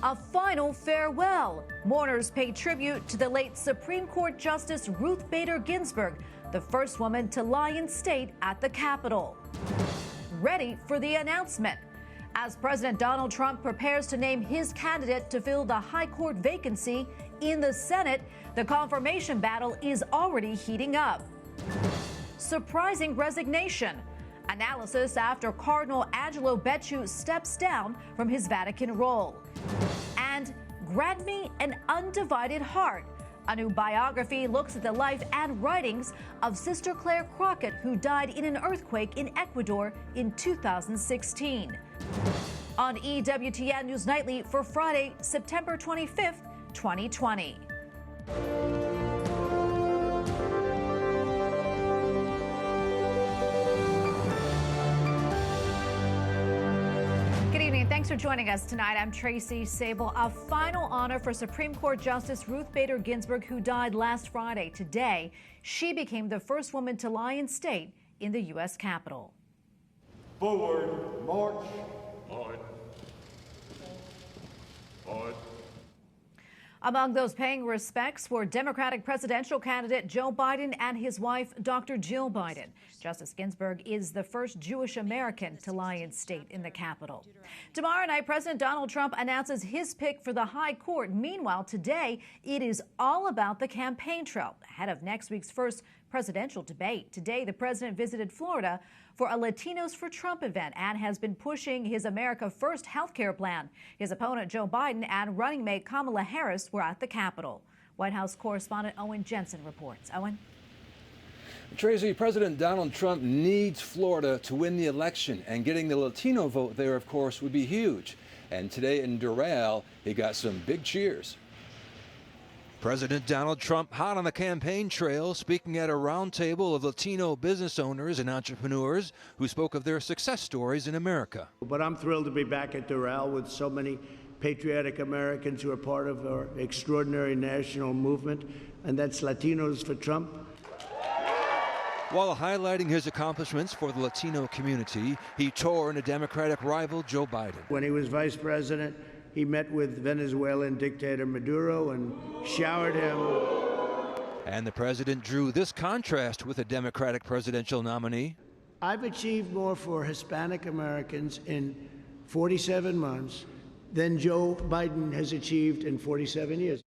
A final farewell. Mourners pay tribute to the late Supreme Court Justice Ruth Bader Ginsburg, the first woman to lie in state at the Capitol. Ready for the announcement. As President Donald Trump prepares to name his candidate to fill the high court vacancy in the Senate, the confirmation battle is already heating up. Surprising resignation. Analysis after Cardinal Becciu steps down from his Vatican role. And Grant Me an Undivided Heart. A new biography looks at the life and writings of Sister Claire Crockett, who died in an earthquake in Ecuador in 2016. On EWTN News Nightly for Friday, September 25th, 2020. Good evening. Thanks for joining us tonight. I'm Tracy Sable. A final honor for Supreme Court Justice Ruth Bader Ginsburg, who died last Friday. Today, she became the first woman to lie in state in the U.S. Capitol. Forward, march. On. Among those paying respects were Democratic presidential candidate Joe Biden and his wife, Dr. Jill Biden. Justice Ginsburg is the first Jewish American to lie in state in the Capitol. Tomorrow night, President Donald Trump announces his pick for the high court. Meanwhile, today, it is all about the campaign trail ahead of next week's first presidential debate. Today, the president visited Florida for a Latinos for Trump event and has been pushing his America First health care plan. His opponent, Joe Biden, and running mate Kamala Harris were at the Capitol. White House correspondent Owen Jensen reports. Owen? Tracy, President Donald Trump needs Florida to win the election, and getting the Latino vote there, of course, would be huge. And today in Doral, he got some big cheers. President Donald Trump hot on the campaign trail, speaking at a roundtable of Latino business owners and entrepreneurs who spoke of their success stories in America. But I'm thrilled to be back at Doral with so many patriotic Americans who are part of our extraordinary national movement, and that's Latinos for Trump. While highlighting his accomplishments for the Latino community, he tore into Democratic rival Joe Biden. When he was vice president, he met with Venezuelan dictator Maduro and showered him. And the president drew this contrast with the Democratic presidential nominee. I've achieved more for Hispanic Americans in 47 months than Joe Biden has achieved in 47 years.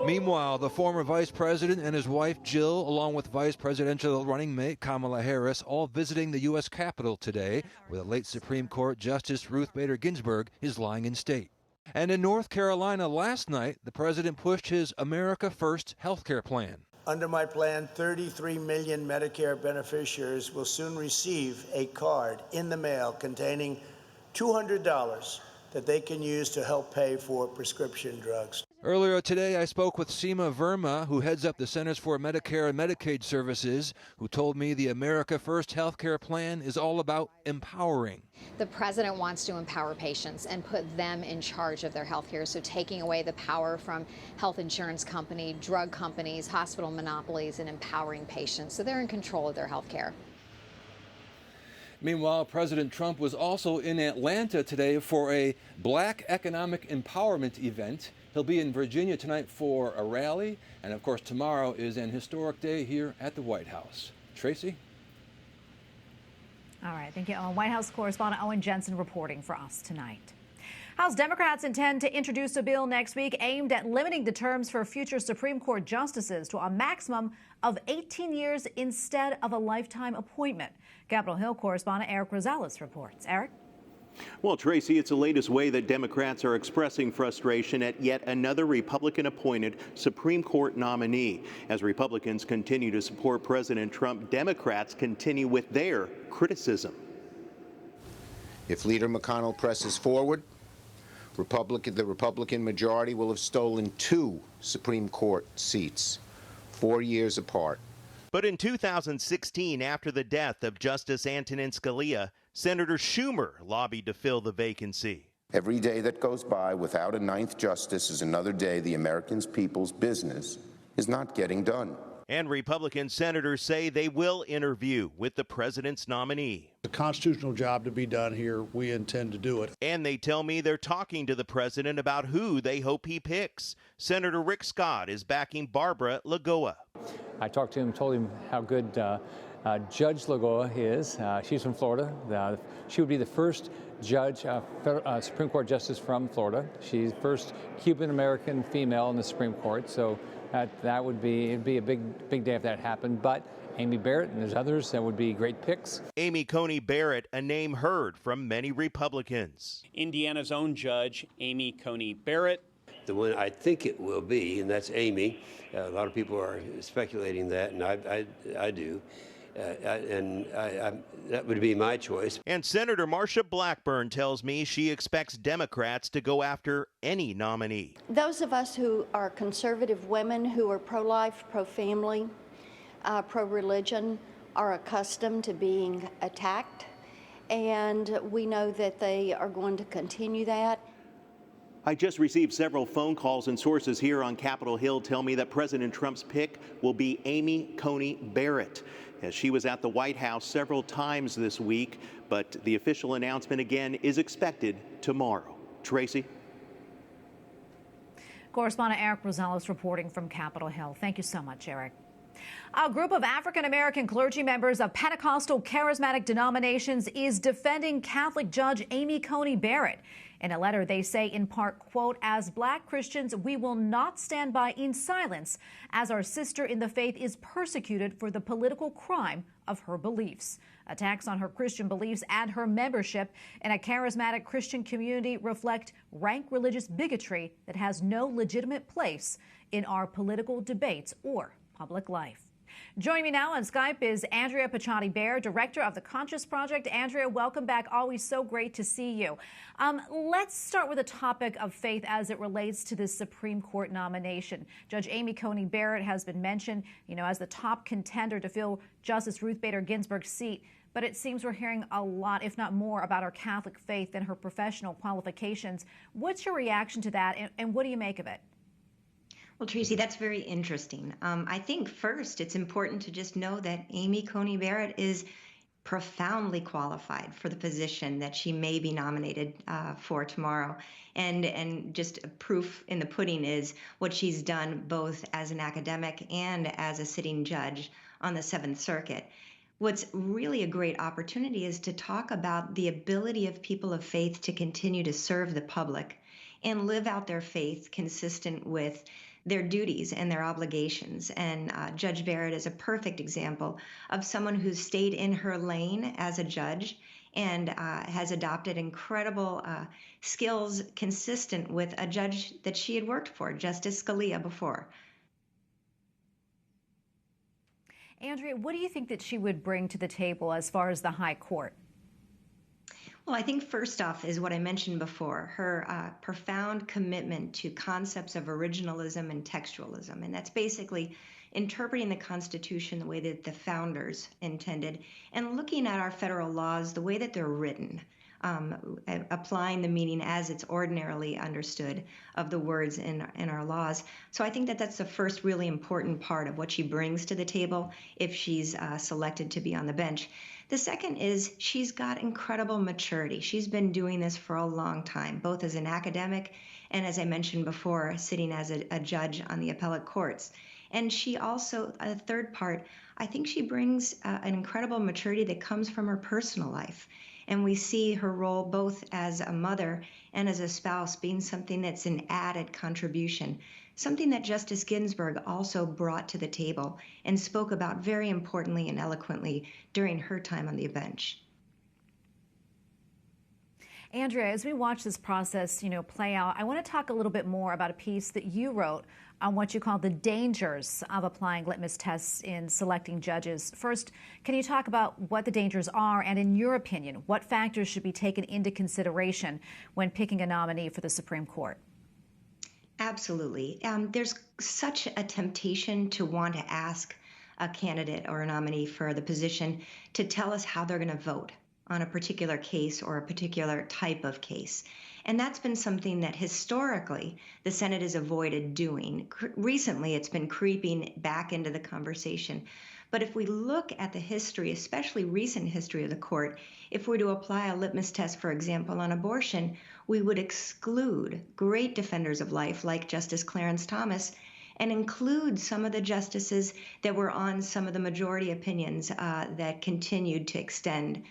Meanwhile, the former vice president and his wife Jill, along with vice presidential running mate Kamala Harris, all visiting the U.S. Capitol today, where the late Supreme Court Justice Ruth Bader Ginsburg is lying in state. And in North Carolina last night, the president pushed his America First health care plan. Under my plan, 33 million Medicare beneficiaries will soon receive a card in the mail containing $200 that they can use to help pay for prescription drugs. Earlier today, I spoke with Seema Verma, who heads up the Centers for Medicare and Medicaid Services, who told me the America First health care plan is all about empowering. The president wants to empower patients and put them in charge of their health care, so taking away the power from health insurance companies, drug companies, hospital monopolies, and empowering patients so they're in control of their health care. Meanwhile, President Trump was also in Atlanta today for a Black Economic Empowerment event. He'll be in Virginia tonight for a rally, and of course tomorrow is an historic day here at the White House. Tracy? All right, thank you. White House correspondent Owen Jensen reporting for us tonight. House Democrats intend to introduce a bill next week aimed at limiting the terms for future Supreme Court justices to a maximum of 18 years instead of a lifetime appointment. Capitol Hill correspondent Eric Rosales reports. Eric? Well, Tracy, it's the latest way that Democrats are expressing frustration at yet another Republican-appointed Supreme Court nominee. As Republicans continue to support President Trump, Democrats continue with their criticism. If Leader McConnell presses forward, the Republican majority will have stolen 2 Supreme Court seats, 4 years apart. But in 2016, after the death of Justice Antonin Scalia, Senator Schumer lobbied to fill the vacancy. Every day that goes by without a 9th justice is another day the American people's business is not getting done. And Republican senators say they will interview with the president's nominee. The constitutional job to be done here, we intend to do it. And they tell me they're talking to the president about who they hope he picks. Senator Rick Scott is backing Barbara Lagoa. I talked to him, told him how good Judge Lagoa is. She's from Florida. She would be the first judge, Supreme Court justice from Florida. She's the first Cuban-American female in the Supreme Court. So that would be, it'd be a big day if that happened. But Amy Barrett, and there's others that would be great picks. Amy Coney Barrett, a name heard from many Republicans. Indiana's own judge, Amy Coney Barrett. The one I think it will be, and that's Amy. A lot of people are speculating that, and I do. That would be my choice. And Senator Marsha Blackburn tells me she expects Democrats to go after any nominee. Those of us who are conservative women, who are pro-life, pro-family, pro-religion, are accustomed to being attacked, and we know that they are going to continue that. I just received several phone calls, and sources here on Capitol Hill tell me that President Trump's pick will be Amy Coney Barrett, as she was at the White House several times this week, but the official announcement again is expected tomorrow. Tracy? Correspondent Eric Rosales reporting from Capitol Hill. Thank you so much, Eric. A group of African-American clergy members of Pentecostal charismatic denominations is defending Catholic Judge Amy Coney Barrett. In a letter, they say in part, quote, "As Black Christians, we will not stand by in silence as our sister in the faith is persecuted for the political crime of her beliefs. Attacks on her Christian beliefs and her membership in a charismatic Christian community reflect rank religious bigotry that has no legitimate place in our political debates or public life." Joining me now on Skype is Andrea Picciotti-Bear, director of the Conscious Project. Andrea, welcome back. Always so great to see you. Let's start with the topic of faith as it relates to this Supreme Court nomination. Judge Amy Coney Barrett has been mentioned, as the top contender to fill Justice Ruth Bader Ginsburg's seat. But it seems we're hearing a lot, if not more, about her Catholic faith than her professional qualifications. What's your reaction to that, and what do you make of it? Well, Tracy, that's very interesting. I think first it's important to just know that Amy Coney Barrett is profoundly qualified for the position that she may be nominated for tomorrow. And just proof in the pudding is what she's done both as an academic and as a sitting judge on the Seventh Circuit. What's really a great opportunity is to talk about the ability of people of faith to continue to serve the public and live out their faith consistent with their duties and their obligations. And Judge Barrett is a perfect example of someone who's stayed in her lane as a judge and has adopted incredible skills consistent with a judge that she had worked for, Justice Scalia, before. Andrea, what do you think that she would bring to the table as far as the High Court? Well, I think first off is what I mentioned before, her profound commitment to concepts of originalism and textualism. And that's basically interpreting the Constitution the way that the founders intended and looking at our federal laws the way that they're written, applying the meaning as it's ordinarily understood of the words in our laws. So I think that that's the first really important part of what she brings to the table if she's selected to be on the bench. The second is she's got incredible maturity. She's been doing this for a long time, both as an academic and, as I mentioned before, sitting as a judge on the appellate courts. And she also, a third part, I think she brings an incredible maturity that comes from her personal life. And we see her role both as a mother and as a spouse being something that's an added contribution, something that Justice Ginsburg also brought to the table and spoke about very importantly and eloquently during her time on the bench. Andrea, as we watch this process, play out, I want to talk a little bit more about a piece that you wrote on what you call the dangers of applying litmus tests in selecting judges. First, can you talk about what the dangers are and, in your opinion, what factors should be taken into consideration when picking a nominee for the Supreme Court? Absolutely. There's such a temptation to want to ask a candidate or a nominee for the position to tell us how they're going to vote. on a particular case or a particular type of case. And that's been something that historically the Senate has avoided doing. Recently, it's been creeping back into the conversation. But if we look at the history, especially recent history of the court, if we were to apply a litmus test, for example, on abortion, we would exclude great defenders of life like Justice Clarence Thomas and include some of the justices that were on some of the majority opinions that continued to extend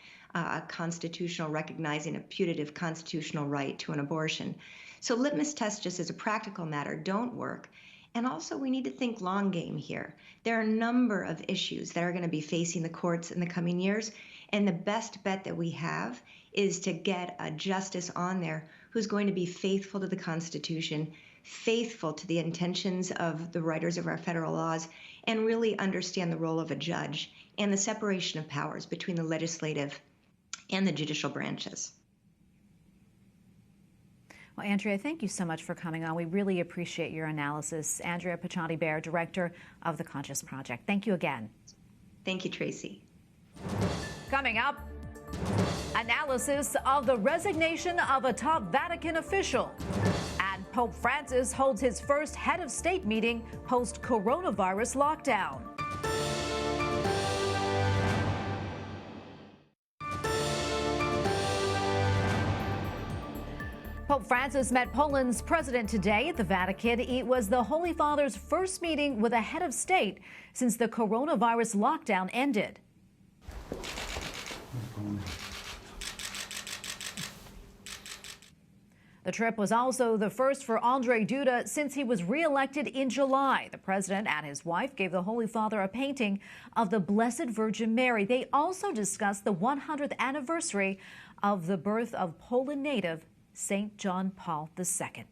recognizing a putative constitutional right to an abortion. So litmus tests, just as a practical matter, don't work. And also, we need to think long game here. There are a number of issues that are going to be facing the courts in the coming years, and the best bet that we have is to get a justice on there who's going to be faithful to the Constitution, faithful to the intentions of the writers of our federal laws, and really understand the role of a judge and the separation of powers between the legislative and the judicial branches. Well, Andrea, thank you so much for coming on. We really appreciate your analysis. Andrea Pachani-Bear, director of the Conscious Project. Thank you again. Thank you, Tracy. Coming up, analysis of the resignation of a top Vatican official. And Pope Francis holds his first head of state meeting post-coronavirus lockdown. Pope Francis met Poland's president today at the Vatican. It was the Holy Father's first meeting with a head of state since the coronavirus lockdown ended. The trip was also the first for Andrzej Duda since he was re-elected in July. The president and his wife gave the Holy Father a painting of the Blessed Virgin Mary. They also discussed the 100th anniversary of the birth of Poland native St. John Paul II.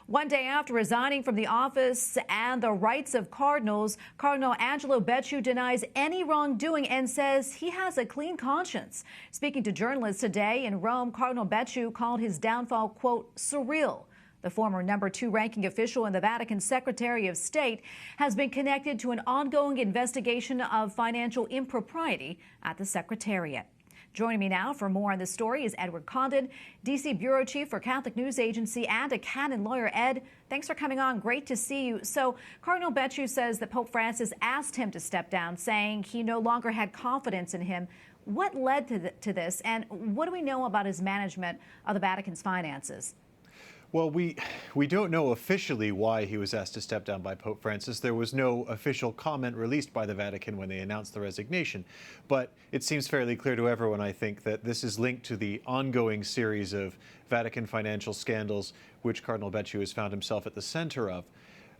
One day after resigning from the office and the rights of cardinals, Cardinal Becciu denies any wrongdoing and says he has a clean conscience. Speaking to journalists today in Rome, Cardinal Becciu called his downfall, quote, surreal. The former number 2 ranking official in the Vatican Secretary of State has been connected to an ongoing investigation of financial impropriety at the Secretariat. Joining me now for more on this story is Edward Condon, D.C. Bureau Chief for Catholic News Agency and a canon lawyer. Ed, thanks for coming on. Great to see you. So Cardinal Becciu says that Pope Francis asked him to step down, saying he no longer had confidence in him. What led to this, and what do we know about his management of the Vatican's finances? Well, we don't know officially why he was asked to step down by Pope Francis. There was no official comment released by the Vatican when they announced the resignation. But it seems fairly clear to everyone, I think, that this is linked to the ongoing series of Vatican financial scandals, which Cardinal Becciu has found himself at the center of.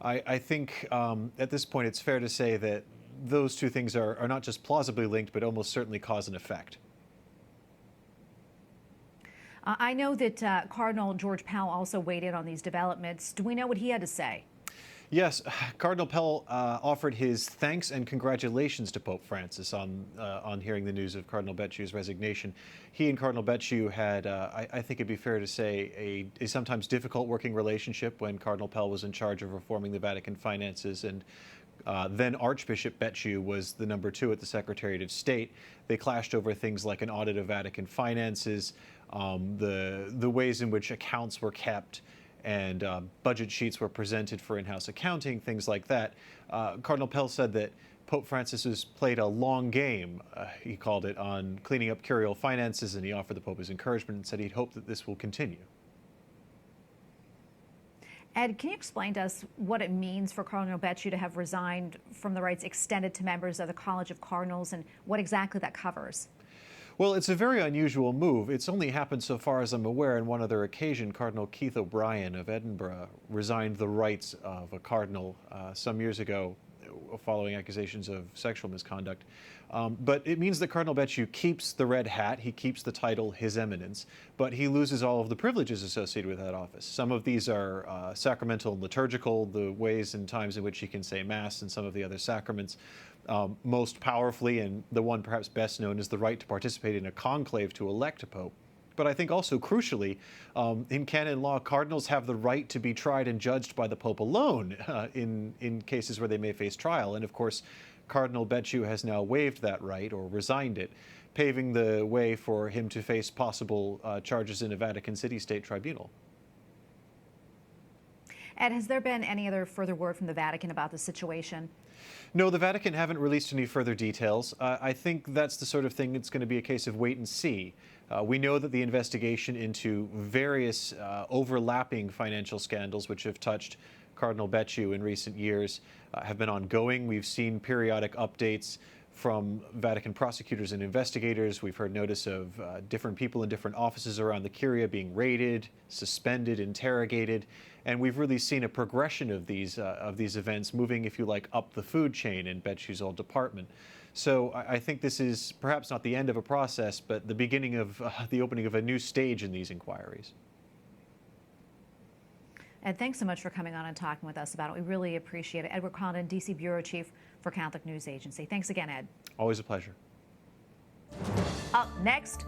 I think at this point it's fair to say that those two things are not just plausibly linked, but almost certainly cause and effect. I know that Cardinal George Pell also weighed in on these developments. Do we know what he had to say? Yes, Cardinal Pell offered his thanks and congratulations to Pope Francis on hearing the news of Cardinal Becciu's resignation. He and Cardinal Becciu had, I think it'd be fair to say, a sometimes difficult working relationship when Cardinal Pell was in charge of reforming the Vatican finances, and then Archbishop Becciu was the number 2 at the Secretariat of State. They clashed over things like an audit of Vatican finances, the ways in which accounts were kept, and budget sheets were presented for in-house accounting, things like that. Cardinal Pell said that Pope Francis has played a long game, he called it, on cleaning up curial finances, and he offered the Pope his encouragement and said he'd hope that this will continue. Ed, can you explain to us what it means for Cardinal Becciu to have resigned from the rights extended to members of the College of Cardinals and what exactly that covers? Well, it's a very unusual move. It's only happened, so far as I'm aware, on one other occasion. Cardinal Keith O'Brien of Edinburgh resigned the rights of a cardinal some years ago following accusations of sexual misconduct. But it means that Cardinal Becciu keeps the red hat, he keeps the title His Eminence, but he loses all of the privileges associated with that office. Some of these are sacramental and liturgical, the ways and times in which he can say Mass and some of the other sacraments. Most powerfully, and the one perhaps best known, is the right to participate in a conclave to elect a pope. But I think also crucially, in canon law, cardinals have the right to be tried and judged by the Pope alone in cases where they may face trial. And of course, Cardinal Becciu has now waived that right or resigned it. paving the way for him to face possible charges in a Vatican City State tribunal. Ed, has there been any other further word from the Vatican about the situation? No, the Vatican haven't released any further details. I think that's the sort of thing it's going to be a case of wait and see. We know that the investigation into various overlapping financial scandals which have touched Cardinal Becciu in recent years have been ongoing. We've seen periodic updates from Vatican prosecutors and investigators. We've heard notice of different people in different offices around the Curia being raided, suspended, interrogated, and we've really seen a progression of these events moving, if you like, up the food chain in Becciu's old department. So I think this is perhaps not the end of a process, but the beginning of the opening of a new stage in these inquiries. Ed, thanks so much for coming on and talking with us about it. We really appreciate it. Edward Condon, D.C. Bureau Chief for Catholic News Agency. Thanks again, Ed. Always a pleasure. Up next,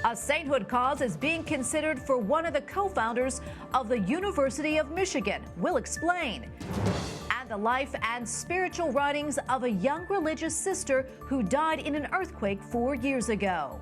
a sainthood cause is being considered for one of the co-founders of the University of Michigan. We'll explain. And the life and spiritual writings of a young religious sister who died in an earthquake 4 years ago.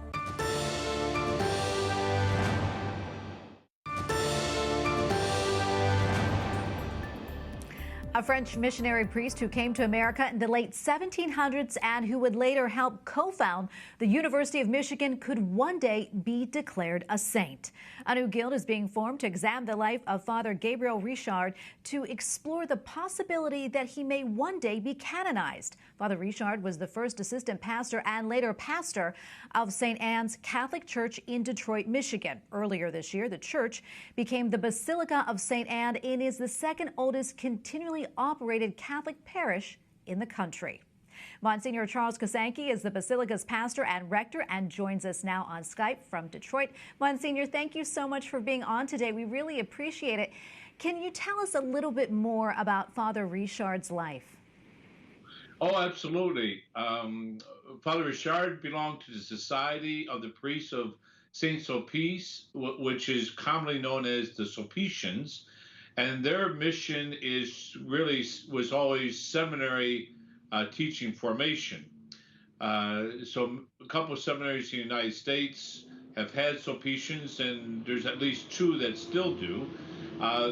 A French missionary priest who came to America in the late 1700s and who would later help co-found the University of Michigan could one day be declared a saint. A new guild is being formed to examine the life of Father Gabriel Richard to explore the possibility that he may one day be canonized. Father Richard was the first assistant pastor and later pastor of St. Anne's Catholic Church in Detroit, Michigan. Earlier this year, the church became the Basilica of St. Anne and is the second oldest continually operated Catholic parish in the country. Monsignor Charles Kosanke is the Basilica's pastor and rector and joins us now on Skype from Detroit. Monsignor, thank you so much for being on today. We really appreciate it. Can you tell us a little bit more about Father Richard's life? Oh, absolutely. Father Richard belonged to the Society of the Priests of Saint Sulpice, which is commonly known as the Sulpicians. And their mission was always seminary teaching formation. So a couple of seminaries in the United States have had Sulpicians, and there's at least 2 that still do.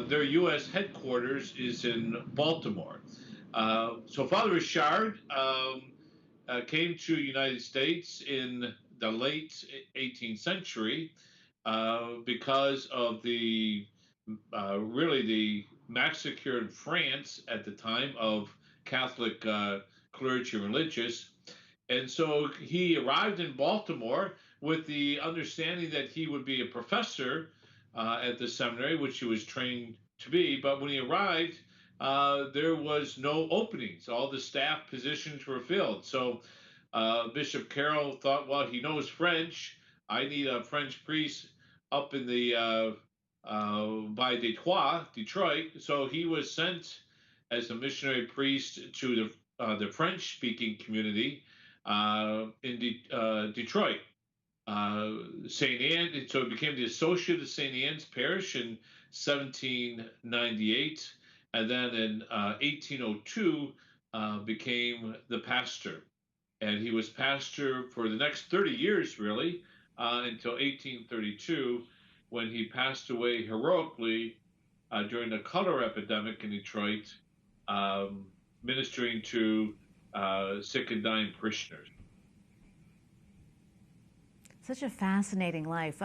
Their U.S. headquarters is in Baltimore. So Father Richard came to the United States in the late 18th century because of the massacre in France at the time of Catholic clergy and religious. And so he arrived in Baltimore with the understanding that he would be a professor at the seminary, which he was trained to be. But when he arrived, there was no openings. All the staff positions were filled. So Bishop Carroll thought, well, he knows French. I need a French priest up in the by Detroit. So he was sent as a missionary priest to the French-speaking community in Detroit. St. Anne, so it became the associate of St. Anne's Parish in 1798, and then in 1802 became the pastor. And he was pastor for the next 30 years, really, until 1832, when he passed away heroically during the cholera epidemic in Detroit, ministering to sick and dying parishioners. Such a fascinating life.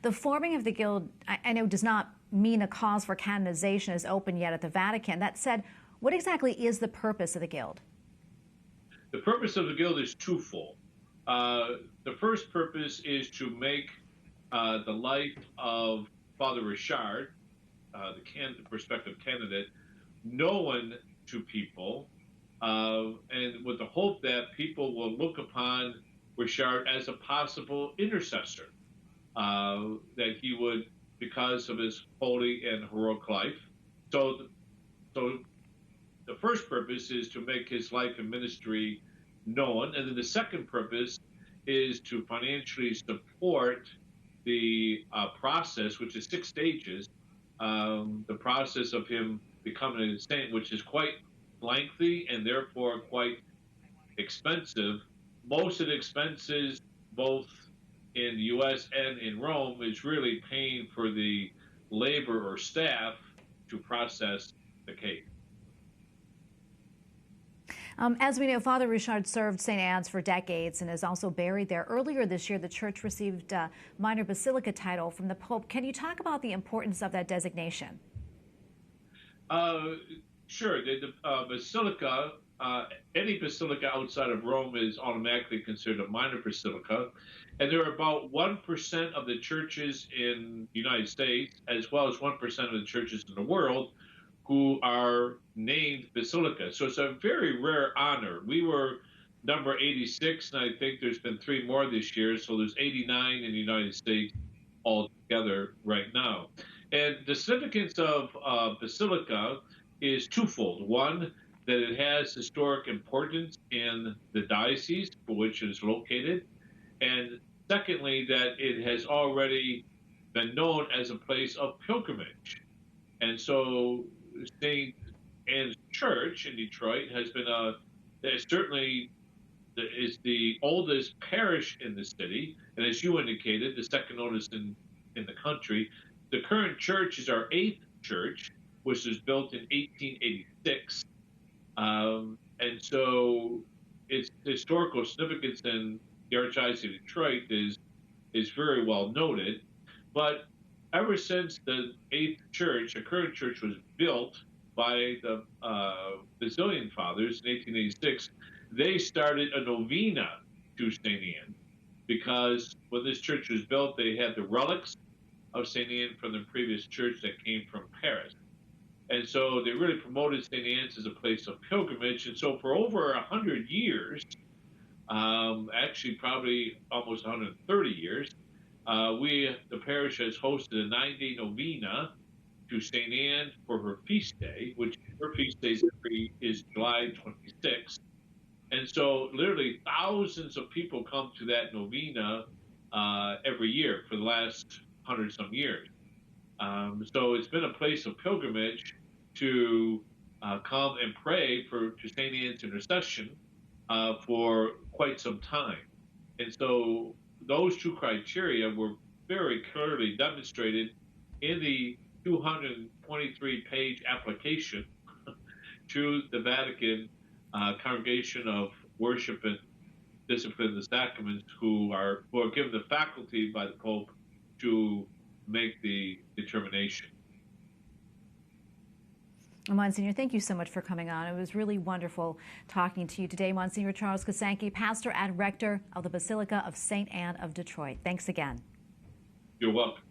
The forming of the guild, I know, does not mean a cause for canonization is open yet at the Vatican. That said, what exactly is the purpose of the guild? The purpose of the guild is twofold. The first purpose is to make the life of Father Richard, the prospective candidate, known to people, and with the hope that people will look upon Richard as a possible intercessor, that he would, because of his holy and heroic life. So the first purpose is to make his life and ministry known, and then the second purpose is to financially support the process, which is 6 stages, the process of him becoming a saint, which is quite lengthy and therefore quite expensive, most of the expenses, both in the U.S. and in Rome, is really paying for the labor or staff to process the case. As we know, Father Richard served St. Anne's for decades and is also buried there. Earlier this year, the church received a minor basilica title from the Pope. Can you talk about the importance of that designation? Sure. The basilica, any basilica outside of Rome is automatically considered a minor basilica. And there are about 1% of the churches in the United States, as well as 1% of the churches in the world, who are named basilica. So it's a very rare honor. We were number 86, and I think there's been 3 more this year. So there's 89 in the United States altogether right now. And the significance of basilica is twofold. One, that it has historic importance in the diocese for which it is located. And secondly, that it has already been known as a place of pilgrimage. And so St. Anne's Church in Detroit has been certainly is the oldest parish in the city, and as you indicated, the second oldest in the country. The current church is our 8th church, which was built in 1886, and so its historical significance in the Archdiocese of Detroit is very well noted. But ever since the 8th church, the current church, was built by the Basilian Fathers in 1886, they started a novena to St. Anne, because when this church was built, they had the relics of St. Anne from the previous church that came from Paris. And so they really promoted St. Anne's as a place of pilgrimage. And so for over 100 years, actually probably almost 130 years, the parish has hosted a 9-day novena to St. Anne for her feast day, which her feast day is July 26th. And so literally thousands of people come to that novena every year for the last 100-some years. So it's been a place of pilgrimage to come and pray to St. Anne's intercession for quite some time. And so those two criteria were very clearly demonstrated in the 223-page application to the Vatican Congregation of Worship and Discipline of the Sacraments, who are given the faculty by the Pope to make the determination. Monsignor, thank you so much for coming on. It was really wonderful talking to you today. Monsignor Charles Kosanke, pastor and rector of the Basilica of St. Anne of Detroit. Thanks again. You're welcome.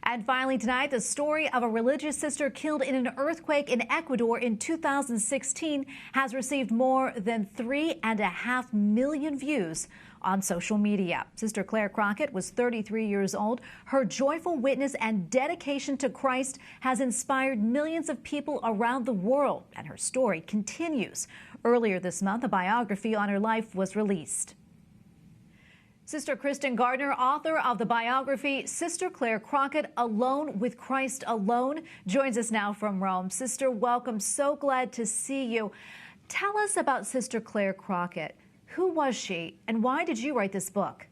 And finally tonight, the story of a religious sister killed in an earthquake in Ecuador in 2016 has received more than 3.5 million views on social media. Sister Claire Crockett was 33 years old. Her joyful witness and dedication to Christ has inspired millions of people around the world, and her story continues. Earlier this month, a biography on her life was released. Sister Kristen Gardner, author of the biography Sister Claire Crockett, Alone with Christ Alone, joins us now from Rome. Sister, welcome. So glad to see you. Tell us about Sister Claire Crockett. Who was she, and why did you write this book?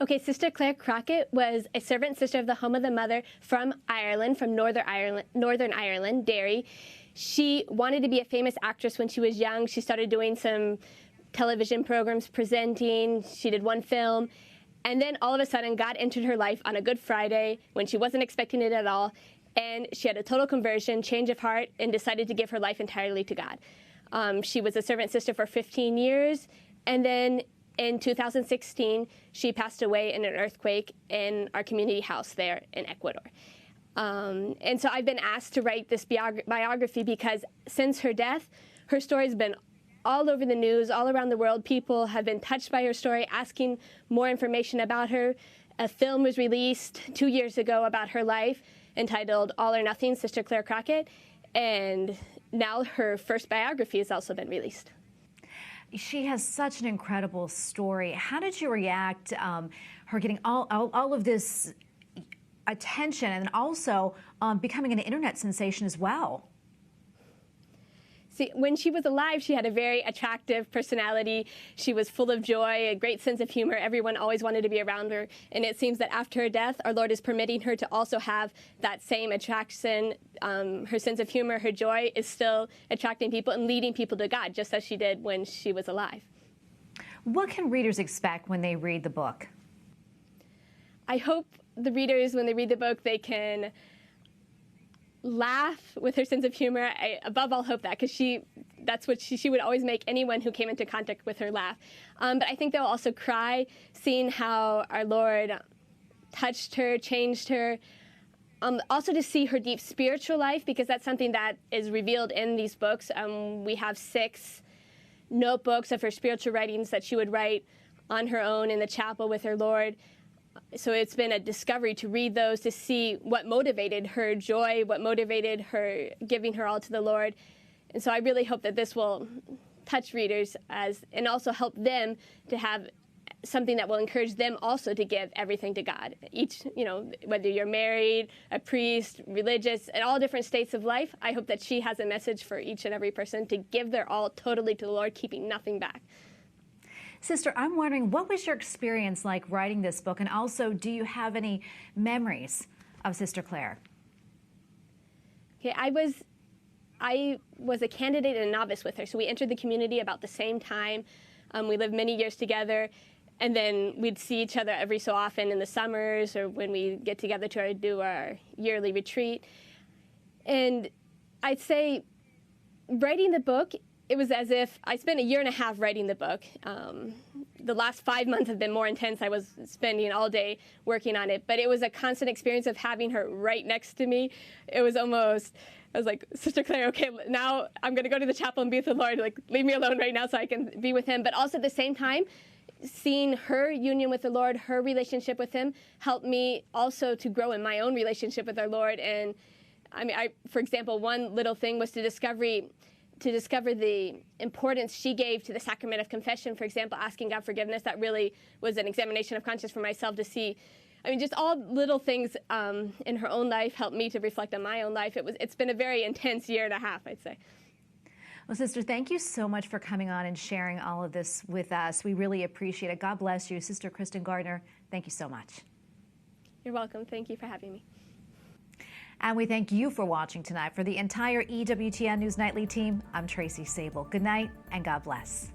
Okay, Sister Claire Crockett was a servant sister of the Home of the Mother from Ireland, from Northern Ireland, Derry. She wanted to be a famous actress when she was young. She started doing some television programs, presenting. She did one film. And then all of a sudden, God entered her life on a Good Friday when she wasn't expecting it at all. And she had a total conversion, change of heart, and decided to give her life entirely to God. She was a servant sister for 15 years. And then in 2016, she passed away in an earthquake in our community house there in Ecuador. And so I've been asked to write this biography because since her death, her story has been all over the news, all around the world. People have been touched by her story, asking more information about her. A film was released 2 years ago about her life entitled All or Nothing, Sister Claire Crockett. And now her first biography has also been released. She has such an incredible story. How did you react, her getting all of this attention and also becoming an internet sensation as well? See, when she was alive, she had a very attractive personality. She was full of joy, a great sense of humor. Everyone always wanted to be around her. And it seems that after her death, our Lord is permitting her to also have that same attraction. Her sense of humor, her joy is still attracting people and leading people to God, just as she did when she was alive. What can readers expect when they read the book? I hope the readers, when they read the book, they can laugh with her sense of humor. I above all hope that, because that's what she would always make anyone who came into contact with her laugh. But I think they'll also cry, seeing how our Lord touched her, changed her. Also to see her deep spiritual life, because that's something that is revealed in these books. We have 6 notebooks of her spiritual writings that she would write on her own in the chapel with her Lord. So it's been a discovery to read those, to see what motivated her joy, what motivated her giving her all to the Lord. And so I really hope that this will touch readers and also help them to have something that will encourage them also to give everything to God. Each, whether you're married, a priest, religious, at all different states of life, I hope that she has a message for each and every person to give their all totally to the Lord, keeping nothing back. Sister, I'm wondering, what was your experience like writing this book? And also, do you have any memories of Sister Clare? Okay, I was a candidate and a novice with her. So we entered the community about the same time. We lived many years together. And then we'd see each other every so often in the summers or when we get together to do our yearly retreat. And I'd say writing the book, it was as if I spent 1.5 years writing the book. The last 5 months have been more intense. I was spending all day working on it, but it was a constant experience of having her right next to me. It was almost, I was like, Sister Clare, okay, now I'm going to go to the chapel and be with the Lord. Like, leave me alone right now so I can be with him. But also at the same time, seeing her union with the Lord, her relationship with him, helped me also to grow in my own relationship with our Lord. And for example, one little thing was to discover the importance she gave to the sacrament of confession, for example, asking God forgiveness. That really was an examination of conscience for myself to see. Just all little things in her own life helped me to reflect on my own life. It's been a very intense 1.5 years, I'd say. Well, Sister, thank you so much for coming on and sharing all of this with us. We really appreciate it. God bless you. Sister Kristen Gardner, thank you so much. You're welcome. Thank you for having me. And we thank you for watching tonight. For the entire EWTN News Nightly team, I'm Tracy Sable. Good night and God bless.